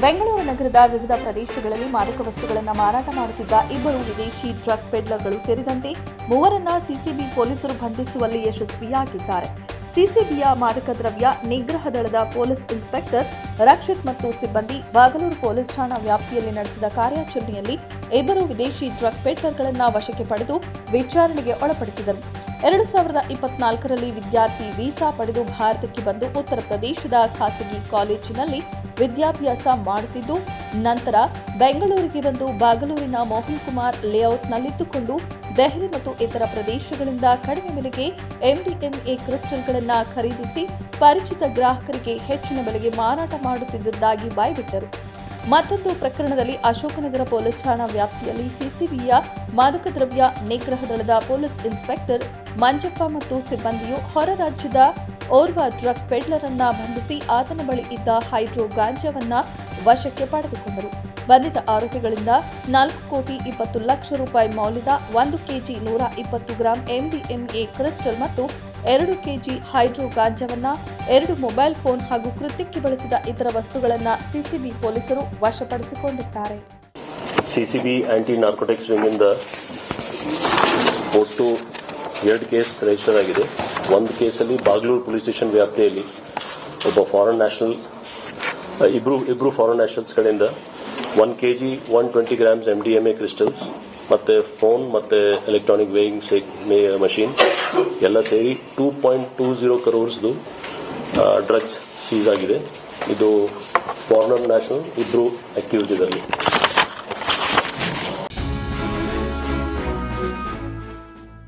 ಬೆಂಗಳೂರು ನಗರದ ವಿವಿಧ ಪ್ರದೇಶಗಳಲ್ಲಿ ಮಾದಕ ವಸ್ತುಗಳನ್ನು ಮಾರಾಟ ಮಾಡುತ್ತಿದ್ದ ಇಬ್ಬರು ವಿದೇಶಿ ಡ್ರಗ್ ಪೆಡ್ಲರ್ಗಳು ಸೇರಿದಂತೆ ಮೂವರನ್ನ ಸಿಸಿಬಿ ಪೊಲೀಸರು ಬಂಧಿಸುವಲ್ಲಿ ಯಶಸ್ವಿಯಾಗಿದ್ದಾರೆ. ಸಿಸಿಬಿಯ ಮಾದಕ ದ್ರವ್ಯ ನಿಗ್ರಹ ದಳದ ಪೊಲೀಸ್ ಇನ್ಸ್ಪೆಕ್ಟರ್ ರಕ್ಷಿತ್ ಮತ್ತು ಸಿಬ್ಬಂದಿ ಬಾಗಲೂರು ಪೊಲೀಸ್ ಠಾಣಾ ವ್ಯಾಪ್ತಿಯಲ್ಲಿ ನಡೆಸಿದ ಕಾರ್ಯಾಚರಣೆಯಲ್ಲಿ ಇಬ್ಬರು ವಿದೇಶಿ ಡ್ರಗ್ ಪೆಡ್ಲರ್ಗಳನ್ನು ವಶಕ್ಕೆ ಪಡೆದು ವಿಚಾರಣೆಗೆ ಒಳಪಡಿಸಿದರು. 2024ರಲ್ಲಿ ವಿದ್ಯಾರ್ಥಿ ವೀಸಾ ಪಡೆದು ಭಾರತಕ್ಕೆ ಬಂದು ಉತ್ತರ ಪ್ರದೇಶದ ಖಾಸಗಿ ಕಾಲೇಜಿನಲ್ಲಿ ವಿದ್ಯಾಭ್ಯಾಸ ಮಾಡುತ್ತಿದ್ದು, ನಂತರ ಬೆಂಗಳೂರಿಗೆ ಬಂದು ಬಾಗಲೂರಿನ ಮೋಹನ್ ಕುಮಾರ್ ಲೇಔಟ್ನಲ್ಲಿದ್ದುಕೊಂಡು ದೆಹಲಿ ಮತ್ತು ಇತರ ಪ್ರದೇಶಗಳಿಂದ ಕಡಿಮೆ ಬೆಲೆಗೆ ಎಂಡಿಎಂಎ ಕ್ರಿಸ್ಟಲ್ಗಳನ್ನು ಖರೀದಿಸಿ ಪರಿಚಿತ ಗ್ರಾಹಕರಿಗೆ ಹೆಚ್ಚಿನ ಬೆಲೆಗೆ ಮಾರಾಟ ಮಾಡುತ್ತಿದ್ದುದಾಗಿ ಬಾಯ್ಬಿಟ್ಟರು. ಮತ್ತೊಂದು ಪ್ರಕರಣದಲ್ಲಿ ಅಶೋಕನಗರ ಪೊಲೀಸ್ ಠಾಣಾ ವ್ಯಾಪ್ತಿಯಲ್ಲಿ ಸಿಸಿಬಿಯ ಮಾದಕ ದ್ರವ್ಯ ನಿಗ್ರಹ ದಳದ ಪೊಲೀಸ್ ಇನ್ಸ್ಪೆಕ್ಟರ್ ಮಂಜಪ್ಪ ಮತ್ತು ಸಿಬ್ಬಂದಿಯು ಹೊರ ರಾಜ್ಯದ ಓರ್ವ ಡ್ರಗ್ ಪೆಡ್ಲರ್ ಅನ್ನ ಬಂಧಿಸಿ ಆತನ ಬಳಿ ಇದ್ದ ಹೈಡ್ರೋ ಗಾಂಜಾವನ್ನ ವಶಕ್ಕೆ ಪಡೆದುಕೊಂಡರು. ಬಂಧಿತ ಆರೋಪಿಗಳಿಂದ 4,20,00,000 ರೂಪಾಯಿ ಮೌಲ್ಯದ 1 ಕೆಜಿ 120 ಗ್ರಾಂ ಎಂಡಿಎಂಎ ಕ್ರಿಸ್ಟಲ್ ಮತ್ತು 2 ಕೆಜಿ ಹೈಡ್ರೋ ಗಾಂಜಾವನ್ನ, 2 ಮೊಬೈಲ್ ಫೋನ್ ಹಾಗೂ ಕೃತ್ಯಕ್ಕೆ ಬಳಸಿದ ಇತರ ವಸ್ತುಗಳನ್ನು ಸಿಸಿಬಿ ಪೊಲೀಸರು ವಶಪಡಿಸಿಕೊಂಡಿದ್ದಾರೆ. ಸಿಸಿಬಿ ಆಂಟಿ ನಾರ್ಕೋಟಿಕ್ಸ್ ವಿಂಗಿಂದ ಒಟ್ಟು 2 ಕೇಸ್ ರಿಜಿಸ್ಟರ್ ಆಗಿದೆ. ಒಂದು ಕೇಸಲ್ಲಿ ಬಾಗಲೂರು ಪೊಲೀಸ್ ಸ್ಟೇಷನ್ ವ್ಯಾಪ್ತಿಯಲ್ಲಿ ಒಬ್ಬ ಫಾರಿನ್ ನ್ಯಾಷನಲ್ ಇಬ್ರು ಫಾರಿನ್ ನ್ಯಾಷನಲ್ಸ್ ಕಡೆಯಿಂದ 1 ಕೆಜಿ 120 ಗ್ರಾಮ್ಸ್ ಎಂಡಿಎಂಎ ಕ್ರಿಸ್ಟಲ್ಸ್ ಮತ್ತೆ ಫೋನ್ ಮತ್ತೆ ಎಲೆಕ್ಟ್ರಾನಿಕ್ ವೇಯಿಂಗ್ ಮಷೀನ್ ಎಲ್ಲ ಸೇರಿ 2.20 crores ಡ್ರಗ್ಸ್ ಸೀಸ್ ಆಗಿದೆ. ಇದು ಫಾರಿನರ್ ನ್ಯಾಷನಲ್ ಇಬ್ರು ಅಕ್ಯೂಸ್ಡ್ ಇದರಲ್ಲಿ.